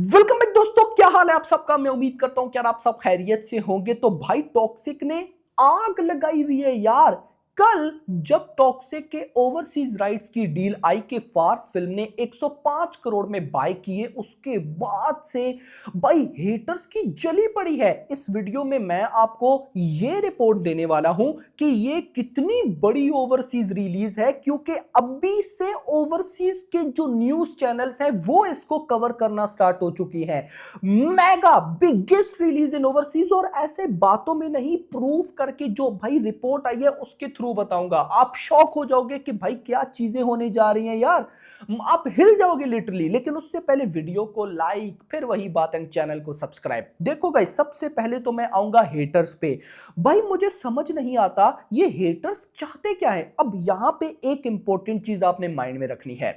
Welcome back दोस्तों, क्या हाल है आप सबका। मैं उम्मीद करता हूं कि यार आप सब खैरियत से होंगे। तो भाई टॉक्सिक ने आग लगाई हुई है यार। कल जब टॉक्सिक के ओवरसीज राइट्स की डील आई कि फार्स फिल्म ने 105 करोड़ में बाय किए, उसके बाद से भाई हेटर्स की जली पड़ी है। इस वीडियो में मैं आपको ये रिपोर्ट देने वाला हूं कि ये कितनी बड़ी ओवरसीज रिलीज है, क्योंकि अभी से ओवरसीज के जो न्यूज चैनल्स हैं वो इसको कवर करना स्टार्ट हो चुकी है। मेगा बिगेस्ट रिलीज इन ओवरसीज, और ऐसे बातों में नहीं, प्रूफ करके जो भाई रिपोर्ट आई है उसके थ्रू बताऊंगा। आप शॉक हो जाओगे कि भाई क्या चीजें होने जा रही हैं यार, आप हिल जाओगे लिटरली। लेकिन उससे पहले वीडियो को लाइक, फिर वही बात एंड चैनल को सब्सक्राइब। देखो गाइस, सबसे पहले तो मैं आऊंगा हेटर्स पे। भाई मुझे समझ नहीं आता ये हेटर्स चाहते क्या है। अब यहां पे एक इंपॉर्टेंट चीज आपने माइंड में रखनी है।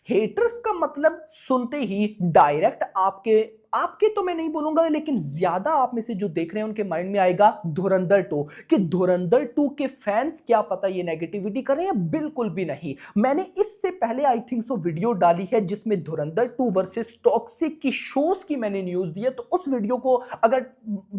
हेटर्स का मतलब सुनते ही डायरेक्ट आपके आपके तो मैं नहीं बोलूंगा, लेकिन ज्यादा आप में से जो देख रहे हैं उनके माइंड में आएगा धुरंधर 2, कि धुरंधर 2 के फैंस क्या पता ये नेगेटिविटी कर रहे हैं। बिल्कुल भी नहीं। मैंने इससे पहले आई थिंक सो वीडियो डाली है जिसमें धुरंधर 2 वर्सेस टॉक्सिक की शोज की मैंने न्यूज दी है। तो उस वीडियो को अगर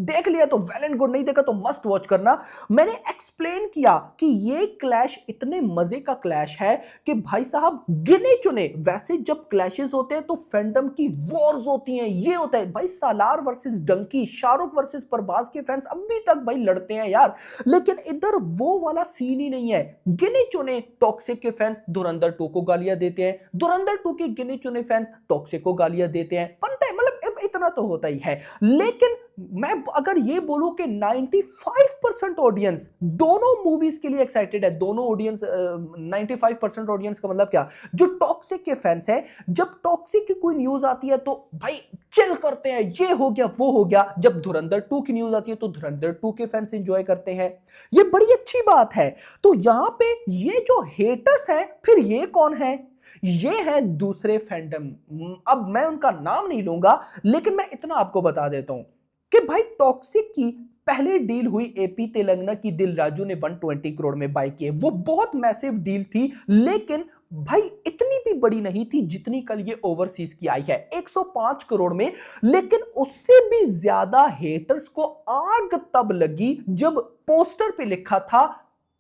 देख लिया तो वेल एंड गुड, नहीं देखा तो मस्ट वॉच करना। मैंने एक्सप्लेन किया कि ये क्लैश इतने मजे का क्लैश है कि भाई साहब गिने चुने, वैसे जब क्लैशेस होते हैं तो फैंडम की वॉर्स होती हैं। ये होता है भाई सालार वर्सेस डंकी, शाहरुख वर्सेस प्रभास के फैंस अभी तक भाई लड़ते हैं यार। लेकिन इधर वो वाला सीन ही नहीं है। गिने चुने टॉक्सिक के फैंस धुरंधर 2 को गालियां देते हैं, धुरंधर 2 के गिने चुने फैंस टॉक्सिक को गालियां देते हैं। बनता है, मतलब इतना तो होता ही है। लेकिन मैं अगर ये बोलूं कि 95% ऑडियंस दोनों मूवीज के लिए एक्साइटेड है। दोनों ऑडियंस 95% ऑडियंस का मतलब क्या, जो टॉक्सिक के फैंस हैं, जब टॉक्सिक की कोई न्यूज आती है तो भाई चिल करते हैं, ये हो गया वो हो गया। जब धुरंधर 2 की न्यूज आती है तो धुरंधर 2 के फैंस एंजॉय करते हैं। ये बड़ी अच्छी बात है। तो यहां पे ये जो हेटर्स है, फिर ये कौन है? ये है दूसरे फैंडम। अब मैं उनका नाम नहीं लूंगा, लेकिन मैं इतना आपको बता देता हूं कि भाई टॉक्सिक की पहले डील हुई एपी तेलंगाना की, दिल राजू ने 120 करोड़ में बाय किए। वो बहुत मैसिव डील थी, लेकिन भाई इतनी भी बड़ी नहीं थी जितनी कल ये ओवरसीज की आई है 105 करोड़ में। लेकिन उससे भी ज्यादा हेटर्स को आग तब लगी जब पोस्टर पे लिखा था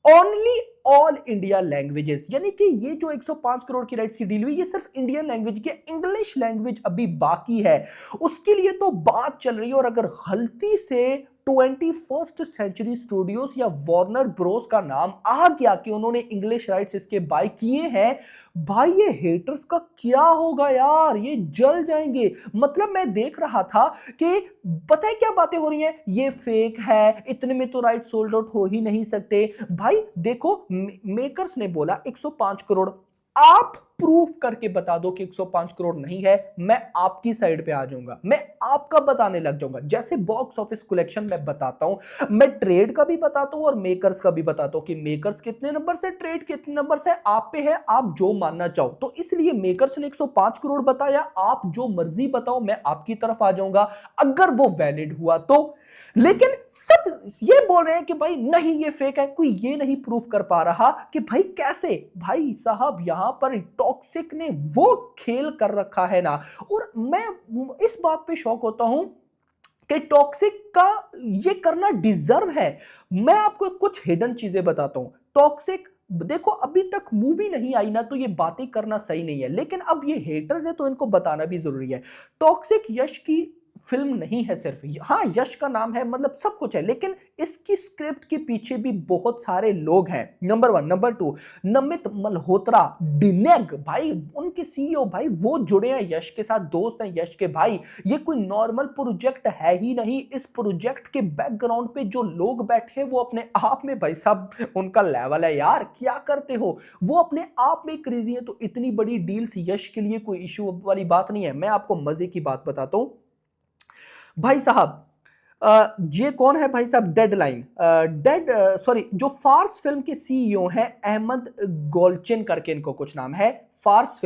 ओनली ऑल इंडिया लैंग्वेजेस, यानी कि ये जो 105 करोड़ की राइट्स की डील हुई, ये सिर्फ इंडियन लैंग्वेज की, इंग्लिश लैंग्वेज अभी बाकी है। उसके लिए तो बात चल रही है। और अगर गलती से 21st सेंचुरी स्टूडियोज या वार्नर ब्रोस का नाम आ गया कि उन्होंने इंग्लिश राइट्स इसके बाय किए हैं, भाई ये हेटर्स का क्या होगा यार, ये जल जाएंगे। मतलब मैं देख रहा था कि पता है क्या बातें हो रही हैं, ये फेक है, इतने में तो राइट सोल्ड आउट हो ही नहीं सकते। भाई देखो, मेकर्स ने बोला 105 करोड़, आप प्रूफ करके बता दो कि 105 करोड़ नहीं है, मैं आपकी साइड पे आ जाऊंगा, मैं आपका बताने लग जाऊंगा। जैसे बॉक्स ऑफिस कलेक्शन मैं बताता हूं, मैं ट्रेड का भी बताता हूं और मेकर्स का भी बताता हूं कि मेकर्स कितने नंबर से, ट्रेड कितने नंबर से, आप पे है, आप जो मानना चाहो। तो इसलिए मेकर्स ने 105 करोड़ बताया, आप जो मर्जी बताओ, मैं आपकी तरफ आ जाऊंगा अगर वो वैलिड हुआ तो। लेकिन सब ये बोल रहे हैं कि भाई नहीं ये फेक है, कोई ये नहीं प्रूफ कर पा रहा कि भाई कैसे। भाई साहब यहां पर टॉक्सिक ने वो खेल कर रखा है ना। और मैं इस बात पे शॉक होता हूं कि टॉक्सिक का ये करना डिजर्व है। मैं आपको कुछ हिडन चीजें बताता हूं। टॉक्सिक देखो, अभी तक मूवी नहीं आई ना, तो ये बातें करना सही नहीं है, लेकिन अब ये हेटर्स है तो इनको बताना भी जरूरी है। टॉक्सिक यश की फिल्म नहीं है सिर्फ, हाँ यश का नाम है, मतलब सब कुछ है, लेकिन इसकी स्क्रिप्ट के पीछे भी बहुत सारे लोग हैं। नंबर 1, नंबर 2, नमित मल्होत्रा, डिनेग भाई उनके सीईओ, भाई वो जुड़े हैं यश के साथ, दोस्त हैं यश के भाई। ये कोई नॉर्मल प्रोजेक्ट है ही नहीं। इस प्रोजेक्ट के बैकग्राउंड पे जो लोग बैठे हैं वो अपने आप में भाई साहब उनका लेवल है यार, क्या करते हो, वो अपने आप में क्रेजी है। तो इतनी बड़ी डील्स यश के लिए कोई इशू वाली बात नहीं है। मैं आपको मजे की बात बताता हूं भाई साहब। ये कौन है भाई साहब? डेडलाइन सॉरी, जो फार्स फिल्म के सीईओ हैं अहमद गोल्चिन करके, इनको कुछ नाम है। फार्स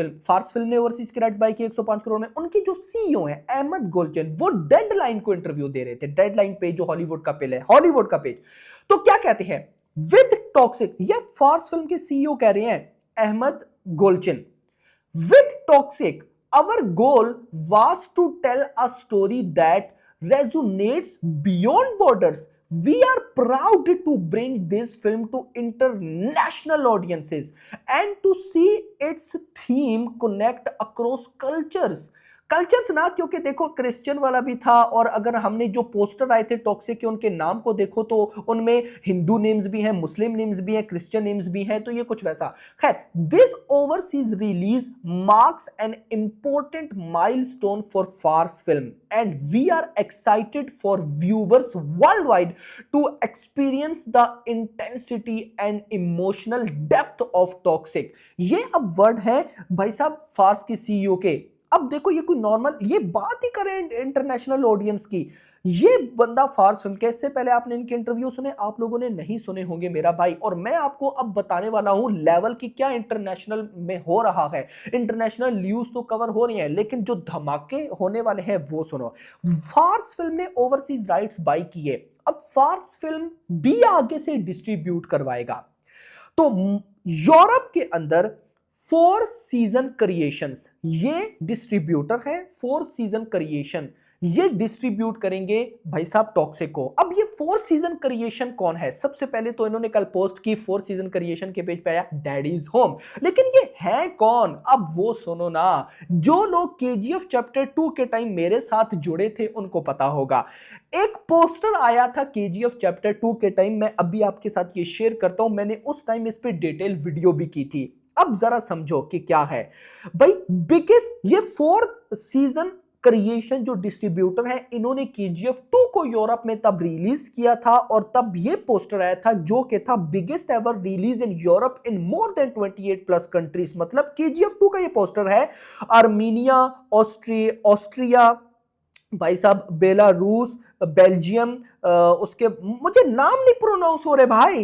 फिल्म ने ओवरसीज की राइट्स बाय की 105 करोड़ में। उनके जो सीईओ हैं अहमद गोल्चिन, वो डेडलाइन को इंटरव्यू दे रहे थे। डेडलाइन पेज जो हॉलीवुड का पेज है, हॉलीवुड का पेज। तो क्या कहते हैं, विद टॉक्सिक, ये फार्स फिल्म के सीईओ कह रहे हैं Ahmad Golchin, with toxic Our goal was to tell a story that resonates beyond borders. We are proud to bring this film to international audiences and to see its theme connect across cultures ना, क्योंकि देखो Christian वाला भी था, और अगर हमने जो पोस्टर आए थे टॉक्सिक के उनके नाम को देखो तो उनमें हिंदू नेम्स भी हैं, मुस्लिम नेम्स भी हैं, क्रिश्चियन नेम्स भी हैं, तो ये कुछ वैसा। खैर, this overseas release marks an important milestone for फार्स film and we are excited for viewers world wide to experience the intensity and emotional depth of Toxic. ये अब वर्ड है भाई साहब फार्स की सीईओ के। अब देखो ये कोई नॉर्मल, ये बात ही करें इंटरनेशनल ऑडियंस की, ये बंदा फार्स फिल्म के, इससे पहले आपने इनके इंटरव्यू सुने, आप लोगों ने नहीं सुने होंगे मेरा भाई, और मैं आपको अब बताने वाला हूं लेवल की क्या इंटरनेशनल में हो रहा है। इंटरनेशनल न्यूज तो कवर हो रही है, लेकिन जो धमाके होने वाले हैं वो सुनो। फार्स फिल्म ने ओवरसीज राइट्स बाय किए, अब फार्स फिल्म भी आगे से डिस्ट्रीब्यूट करवाएगा। तो यूरोप के अंदर 4 सीजन क्रिएशंस, ये डिस्ट्रीब्यूटर है, 4 सीजन क्रिएशन ये डिस्ट्रीब्यूट करेंगे भाई साहब टॉक्सिक को। अब ये 4 सीजन क्रिएशन कौन है? सबसे पहले तो इन्होंने कल पोस्ट की 4 सीजन क्रिएशन के पेज पे आया डैडीज होम, लेकिन ये है कौन? अब वो सुनो ना, जो लोग केजीएफ चैप्टर 2 के टाइम मेरे साथ जुड़े थे उनको पता होगा। एक पोस्टर आया था केजीएफ चैप्टर 2 के टाइम, मैं अभी आपके साथ ये शेयर करता हूं, मैंने उस टाइम इस पे डिटेल वीडियो भी की थी। अब जरा समझो कि क्या है भाई। बिगेस्ट ये 4 सीजन क्रिएशन जो डिस्ट्रीब्यूटर है, इन्होंने केजीएफ 2 को यूरोप में तब रिलीज किया था, और तब ये पोस्टर आया था जो कि था biggest ever release in Europe in more than 28 plus countries. मतलब केजीएफ 2 का ये पोस्टर है आर्मीनिया, ऑस्ट्रिया भाई साहब, बेलारूस, बेल्जियम, उसके मुझे नाम नहीं प्रोनाउंस हो रहे भाई,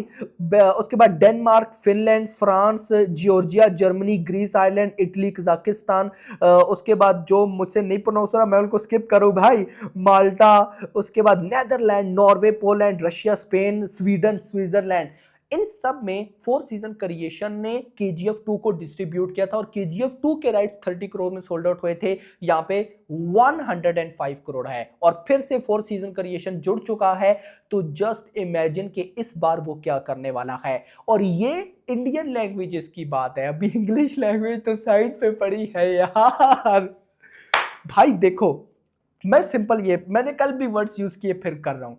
उसके बाद Denmark, Finland, France, Georgia, Germany, Greece, Ireland, Italy, Kazakhstan, उसके बाद जो मुझसे नहीं प्रोनाउंस हो रहा मैं उनको स्किप करूं भाई, माल्टा, उसके बाद Netherland, Norway, Poland, Russia, Spain, Sweden, Switzerland. इन सब में 4 सीजन क्रिएशन ने केजीएफ 2 को डिस्ट्रीब्यूट किया था, और केजीएफ 2 के राइट्स 30 करोड़ में सोल्ड आउट हुए थे, यहाँ पे 105 करोड़ है, और फिर से 4 सीजन क्रिएशन जुड़ चुका है। तो जस्ट इमेजिन कि इस बार वो क्या करने वाला है। और ये इंडियन लैंग्वेजेस की बात है, अभी इंग्लिश लैंग्वेज तो साइड पे पड़ी है यार। भाई देखो, मैं सिंपल, ये मैंने कल भी वर्ड्स यूज किए, फिर कर रहा हूं,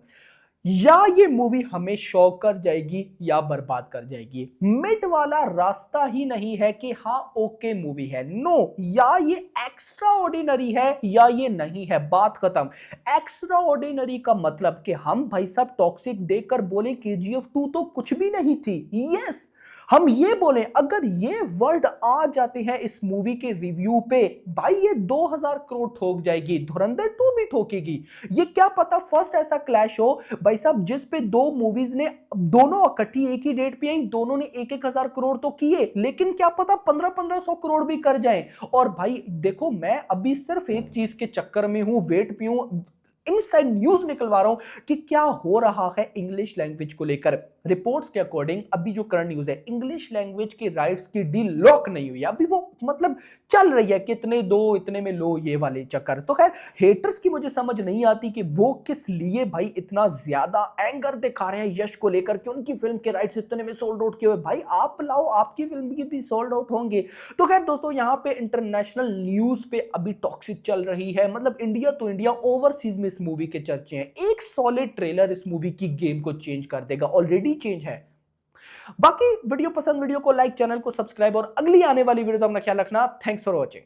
या ये मूवी हमें शॉक कर जाएगी या बर्बाद कर जाएगी। मिड वाला रास्ता ही नहीं है कि हाँ ओके मूवी है, नो, या ये एक्स्ट्रा ऑर्डिनरी है या ये नहीं है, बात खत्म। एक्स्ट्रा ऑर्डिनरी का मतलब कि हम भाई साहब टॉक्सिक देखकर बोले केजीएफ 2 तो कुछ भी नहीं थी, यस हम ये बोले, अगर ये वर्ड आ जाते हैं इस मूवी के रिव्यू पे, भाई ये 2000 करोड़ ठोक जाएगी, धुरंधर 2 भी ठोकेगी। ये क्या पता फर्स्ट ऐसा क्लैश हो भाई साहब जिस पे 2 मूवीज ने दोनों इकट्ठी एक ही डेट पे आई, दोनों ने 1,000 करोड़ तो किए, लेकिन क्या पता 1500 करोड़ भी कर जाएं। और भाई देखो, मैं अभी सिर्फ एक चीज के चक्कर में हूं, वेट पे हूं, इनसाइड न्यूज निकलवा रहा हूं कि क्या हो रहा है इंग्लिश लैंग्वेज को लेकर। रिपोर्ट्स के अकॉर्डिंग अभी जो करंट न्यूज है, इंग्लिश लैंग्वेज के राइट्स की डील लॉक नहीं हुई, अभी वो मतलब चल रही है, कितने दो इतने में लो, ये वाले चक्कर। तो खैर, हेटर्स की मुझे समझ नहीं आती कि वो किस लिए भाई इतना ज्यादा एंगर दिखा रहे हैं यश को लेकर कि उनकी फिल्म के राइट्स इतने में सोल्ड आउट किए हुए। भाई आप लाओ, आपकी फिल्म की भी सोल्ड आउट होंगे। तो खैर दोस्तों, यहाँ पे इंटरनेशनल न्यूज पे अभी टॉक्सिक चल रही है, मतलब इंडिया तो इंडिया, ओवरसीज में इस मूवी के चर्चे हैं। एक सॉलिड ट्रेलर इस मूवी की गेम को चेंज कर देगा, ऑलरेडी चेंज है। बाकी वीडियो पसंद, वीडियो को लाइक, चैनल को सब्सक्राइब, और अगली आने वाली वीडियो तो अपना ख्याल रखना। Thanks for watching.